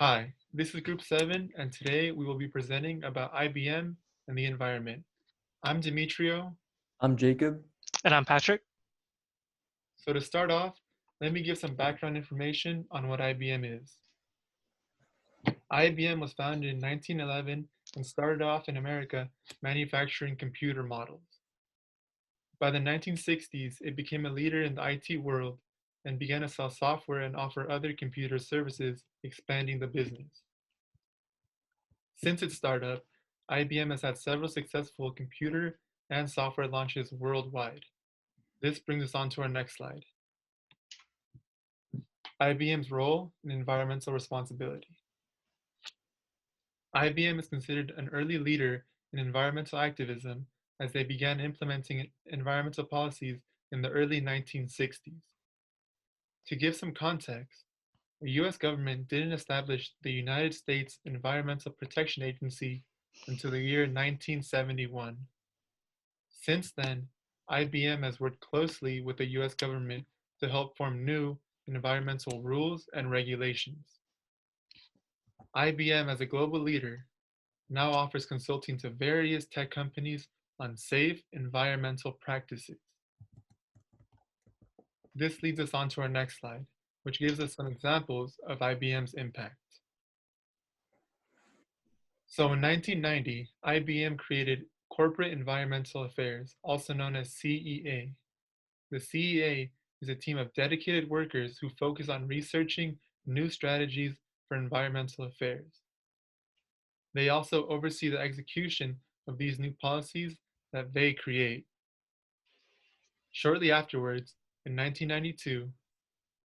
Hi, this is Group 7, and today we will be presenting about IBM and the environment. I'm Demetrio. I'm Jacob. And I'm Patrick. So to start off, let me give some background information on what IBM is. IBM was founded in 1911 and started off in America manufacturing computer models. By the 1960s, it became a leader in the IT world and began to sell software and offer other computer services, expanding the business. Since its startup, IBM has had several successful computer and software launches worldwide. This brings us on to our next slide. IBM's role in environmental responsibility. IBM is considered an early leader in environmental activism as they began implementing environmental policies in the early 1960s. To give some context, the US government didn't establish the United States Environmental Protection Agency until the year 1971. Since then, IBM has worked closely with the US government to help form new environmental rules and regulations. IBM, as a global leader, now offers consulting to various tech companies on safe environmental practices. This leads us on to our next slide, which gives us some examples of IBM's impact. So in 1990, IBM created Corporate Environmental Affairs, also known as CEA. The CEA is a team of dedicated workers who focus on researching new strategies for environmental affairs. They also oversee the execution of these new policies that they create. Shortly afterwards, in 1992,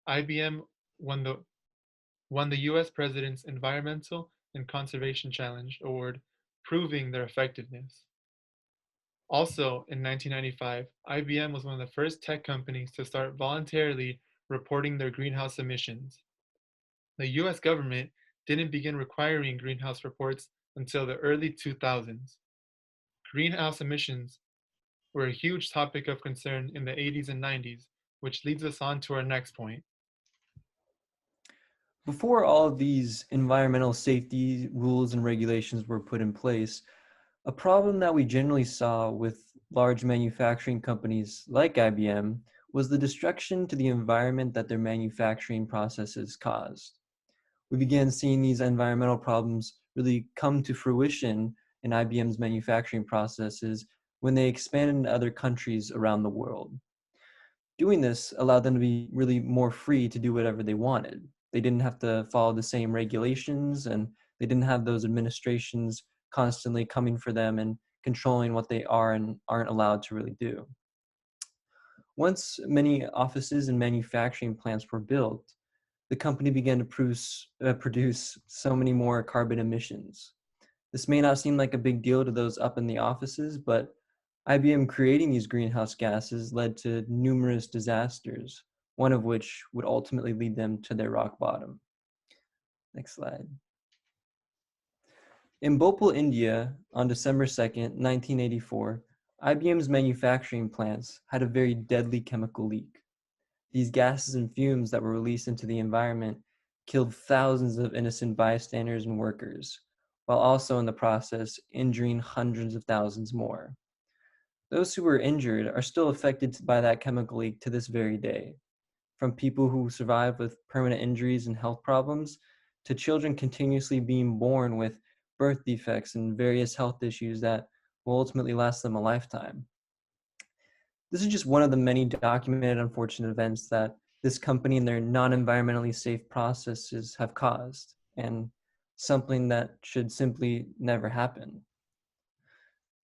IBM won the US President's Environmental and Conservation Challenge Award, proving their effectiveness. Also, in 1995, IBM was one of the first tech companies to start voluntarily reporting their greenhouse emissions. The US government didn't begin requiring greenhouse reports until the early 2000s. Greenhouse emissions were a huge topic of concern in the 80s and 90s, which leads us on to our next point. Before all of these environmental safety rules and regulations were put in place, a problem that we generally saw with large manufacturing companies like IBM was the destruction to the environment that their manufacturing processes caused. We began seeing these environmental problems really come to fruition in IBM's manufacturing processes when they expanded into other countries around the world. Doing this allowed them to be really more free to do whatever they wanted. They didn't have to follow the same regulations, and they didn't have those administrations constantly coming for them and controlling what they are and aren't allowed to really do. Once many offices and manufacturing plants were built, the company began to produce so many more carbon emissions. This may not seem like a big deal to those up in the offices, but IBM creating these greenhouse gases led to numerous disasters, one of which would ultimately lead them to their rock bottom. Next slide. In Bhopal, India, on December 2nd, 1984, IBM's manufacturing plants had a very deadly chemical leak. These gases and fumes that were released into the environment killed thousands of innocent bystanders and workers, while also in the process injuring hundreds of thousands more. Those who were injured are still affected by that chemical leak to this very day, from people who survive with permanent injuries and health problems to children continuously being born with birth defects and various health issues that will ultimately last them a lifetime. This is just one of the many documented unfortunate events that this company and their non-environmentally safe processes have caused, and something that should simply never happen.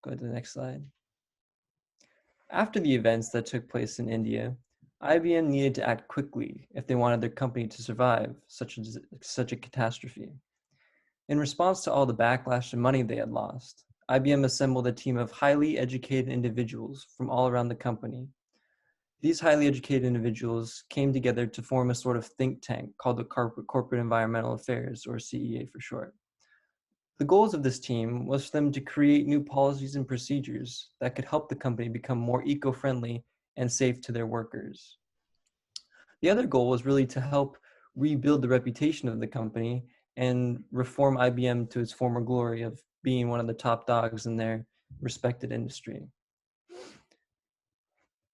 Go to the next slide. After the events that took place in India, IBM needed to act quickly if they wanted their company to survive such a catastrophe. In response to all the backlash and money they had lost, IBM assembled a team of highly educated individuals from all around the company. These highly educated individuals came together to form a sort of think tank called the Corporate Environmental Affairs, or CEA for short. The goals of this team was for them to create new policies and procedures that could help the company become more eco-friendly and safe to their workers. The other goal was really to help rebuild the reputation of the company and reform IBM to its former glory of being one of the top dogs in their respected industry.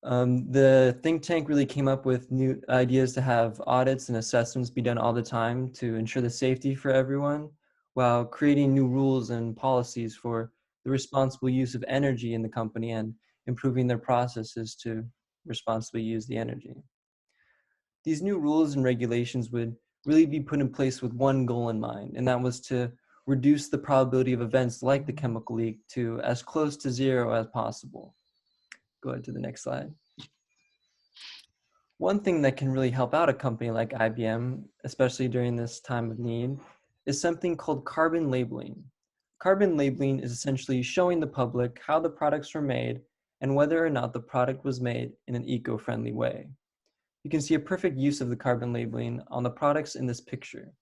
The think tank really came up with new ideas to have audits and assessments be done all the time to ensure the safety for everyone, while creating new rules and policies for the responsible use of energy in the company and improving their processes to responsibly use the energy. These new rules and regulations would really be put in place with one goal in mind, and that was to reduce the probability of events like the chemical leak to as close to zero as possible. Go ahead to the next slide. One thing that can really help out a company like IBM, especially during this time of need, is something called carbon labeling. Carbon labeling is essentially showing the public how the products were made and whether or not the product was made in an eco-friendly way. You can see a perfect use of the carbon labeling on the products in this picture.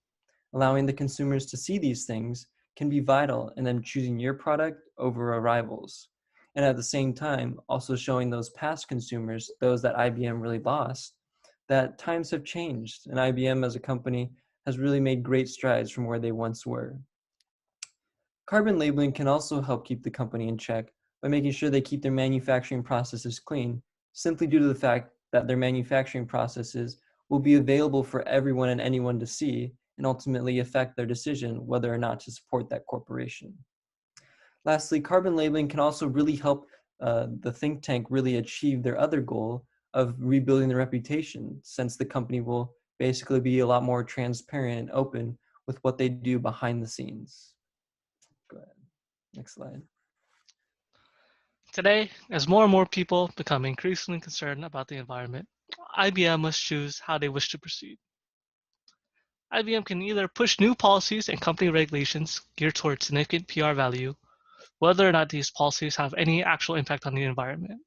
Allowing the consumers to see these things can be vital in them choosing your product over a rival's. And at the same time, also showing those past consumers, those that IBM really lost, that times have changed and IBM as a company has really made great strides from where they once were. Carbon labeling can also help keep the company in check by making sure they keep their manufacturing processes clean, simply due to the fact that their manufacturing processes will be available for everyone and anyone to see and ultimately affect their decision whether or not to support that corporation. Lastly, carbon labeling can also really help the think tank really achieve their other goal of rebuilding their reputation, since the company will basically be a lot more transparent and open with what they do behind the scenes. Go ahead. Next slide. Today, as more and more people become increasingly concerned about the environment, IBM must choose how they wish to proceed. IBM can either push new policies and company regulations geared towards significant PR value, whether or not these policies have any actual impact on the environment.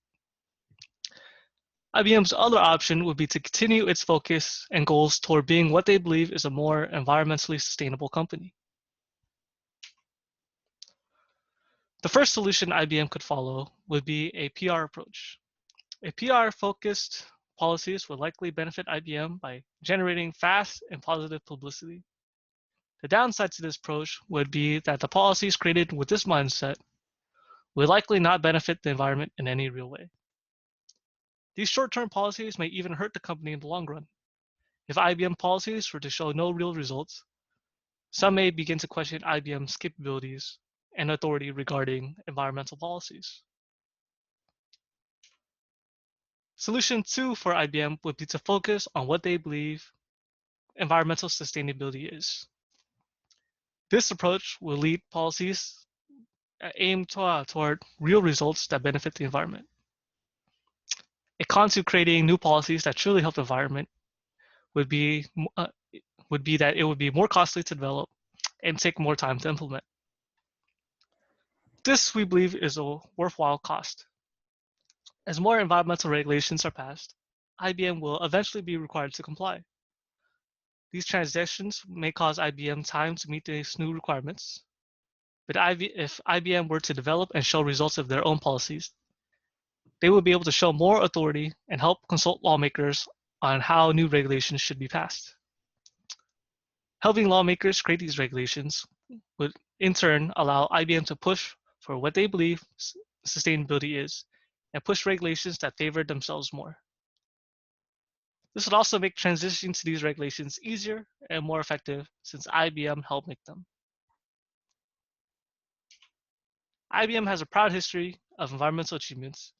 IBM's other option would be to continue its focus and goals toward being what they believe is a more environmentally sustainable company. The first solution IBM could follow would be a PR approach. A PR-focused policies would likely benefit IBM by generating fast and positive publicity. The downside to this approach would be that the policies created with this mindset would likely not benefit the environment in any real way. These short-term policies may even hurt the company in the long run. If IBM policies were to show no real results, some may begin to question IBM's capabilities and authority regarding environmental policies. Solution 2 for IBM would be to focus on what they believe environmental sustainability is. This approach will lead policies aimed toward real results that benefit the environment. A con to creating new policies that truly help the environment would be that it would be more costly to develop and take more time to implement. This, we believe, is a worthwhile cost. As more environmental regulations are passed, IBM will eventually be required to comply. These transitions may cause IBM time to meet these new requirements, but if IBM were to develop and show results of their own policies, they would be able to show more authority and help consult lawmakers on how new regulations should be passed. Helping lawmakers create these regulations would in turn allow IBM to push for what they believe sustainability is and push regulations that favor themselves more. This would also make transitioning to these regulations easier and more effective since IBM helped make them. IBM has a proud history of environmental achievements.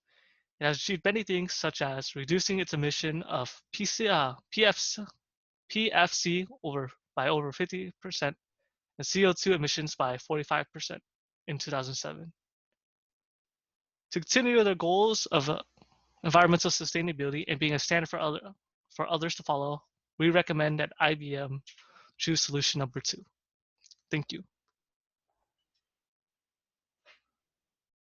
It has achieved many things such as reducing its emission of PFC by over 50% and CO2 emissions by 45% in 2007. To continue their goals of environmental sustainability and being a standard for others to follow, we recommend that IBM choose solution number 2. Thank you.